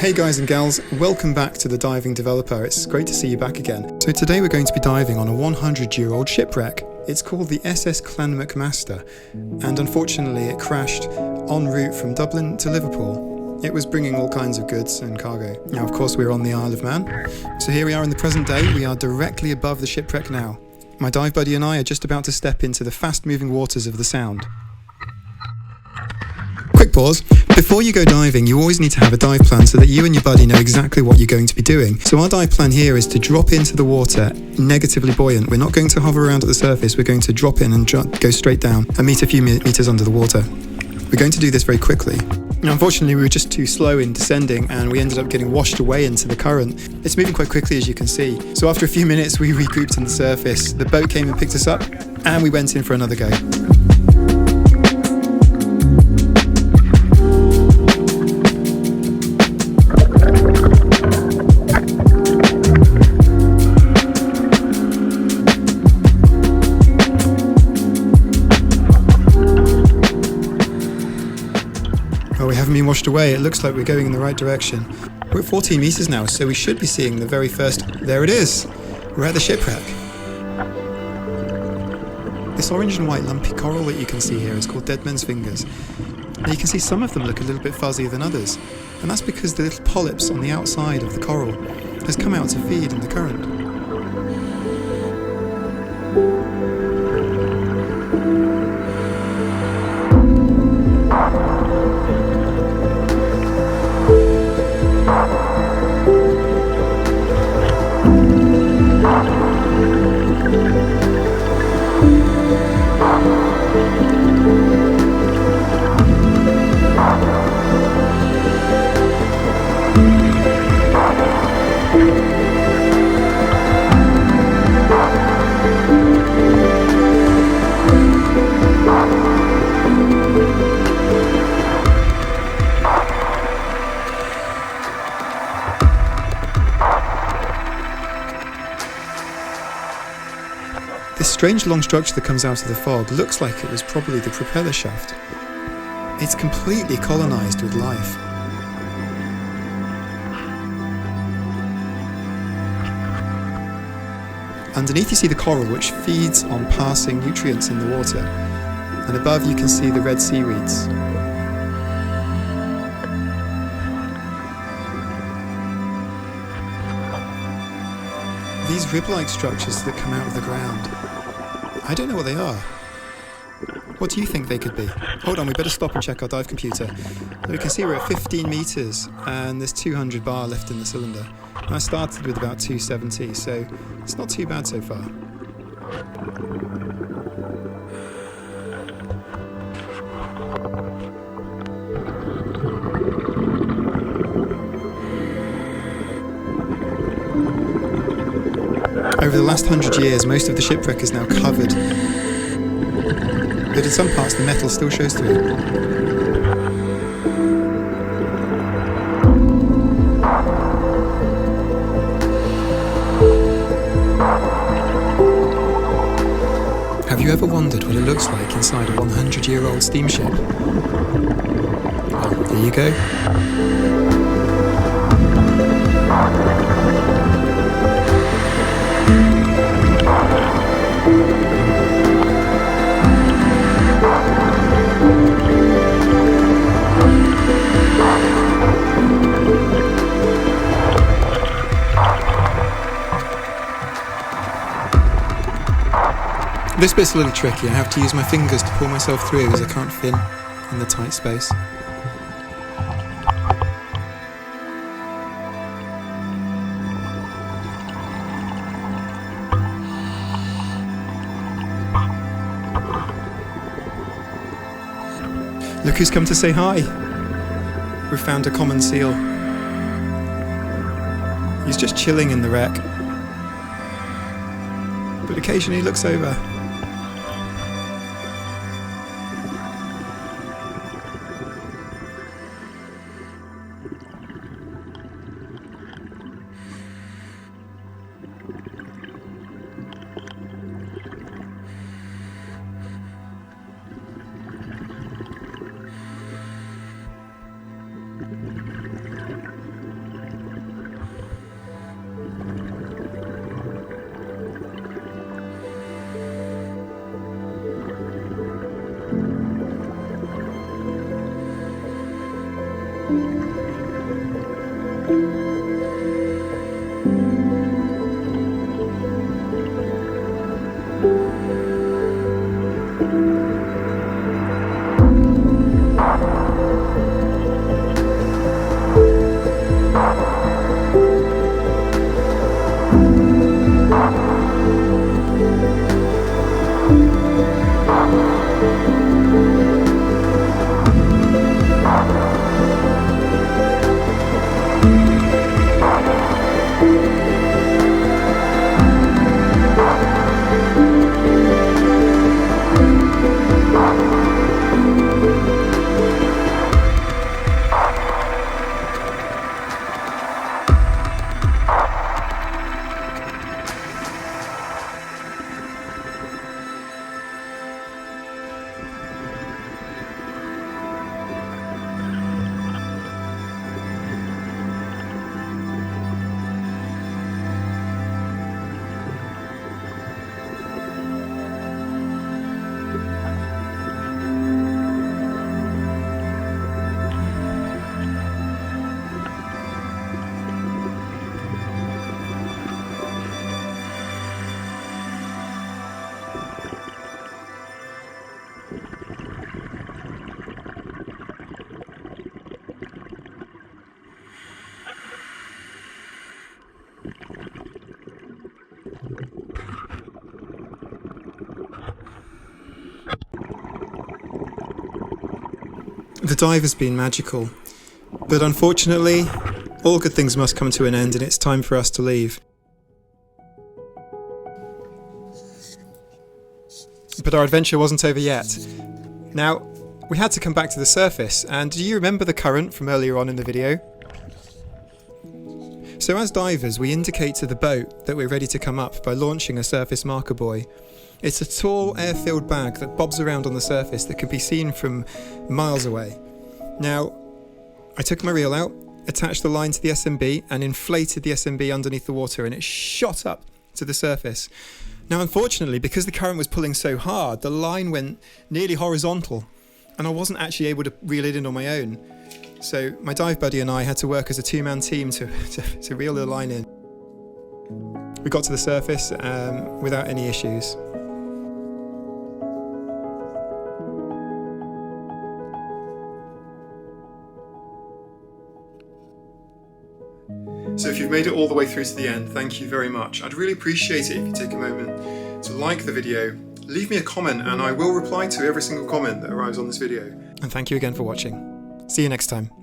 Hey guys and gals, welcome back to The Diving Developer. It's great to see you back again. So today we're going to be diving on a 100-year-old shipwreck. It's called the SS MacMaster, and unfortunately it crashed en route from Dublin to Liverpool. It was bringing all kinds of goods and cargo. Now, of course, we're on the Isle of Man. So here we are in the present day. We are directly above the shipwreck now. My dive buddy and I are just about to step into the fast-moving waters of the Sound. Quick pause. Before you go diving, you always need to have a dive plan so that you and your buddy know exactly what you're going to be doing. So our dive plan here is to drop into the water negatively buoyant. We're not going to hover around at the surface. We're going to drop in and go straight down and meet a few meters under the water. We're going to do this very quickly. Now, unfortunately, we were just too slow in descending and we ended up getting washed away into the current. It's moving quite quickly, as you can see. So after a few minutes, we regrouped on the surface. The boat came and picked us up and we went in for another go. Oh, we haven't been washed away. It looks like we're going in the right direction. We're at 14 meters now, so we should be seeing the very first... There it is! We're at the shipwreck. This orange and white lumpy coral that you can see here is called dead men's fingers. Now you can see some of them look a little bit fuzzier than others, and that's because the little polyps on the outside of the coral has come out to feed in the current. This strange long structure that comes out of the fog looks like it was probably the propeller shaft. It's completely colonised with life. Underneath you see the coral, which feeds on passing nutrients in the water, and above you can see the red seaweeds. These rib-like structures that come out of the ground, I don't know what they are. What do you think they could be? Hold on, we better stop and check our dive computer. We can see we're at 15 meters and there's 200 bar left in the cylinder. And I started with about 270, so it's not too bad so far. Over the last 100 years, most of the shipwreck is now covered, but in some parts the metal still shows through. Have you ever wondered what it looks like inside a 100-year-old steamship? Well, there you go. This bit's a little tricky. I have to use my fingers to pull myself through as I can't fit in the tight space. Look who's come to say hi. We've found a common seal. He's just chilling in the wreck, but occasionally he looks over. The dive has been magical, but unfortunately, all good things must come to an end and it's time for us to leave. But our adventure wasn't over yet. Now, we had to come back to the surface, and do you remember the current from earlier on in the video? So as divers, we indicate to the boat that we're ready to come up by launching a surface marker buoy. It's a tall, air-filled bag that bobs around on the surface that can be seen from miles away. Now, I took my reel out, attached the line to the SMB, and inflated the SMB underneath the water, and it shot up to the surface. Now, unfortunately, because the current was pulling so hard, the line went nearly horizontal, and I wasn't actually able to reel it in on my own. So my dive buddy and I had to work as a two-man team to reel the line in. We got to the surface without any issues. So if you've made it all the way through to the end, thank you very much. I'd really appreciate it if you take a moment to like the video, leave me a comment, and I will reply to every single comment that arrives on this video. And thank you again for watching. See you next time.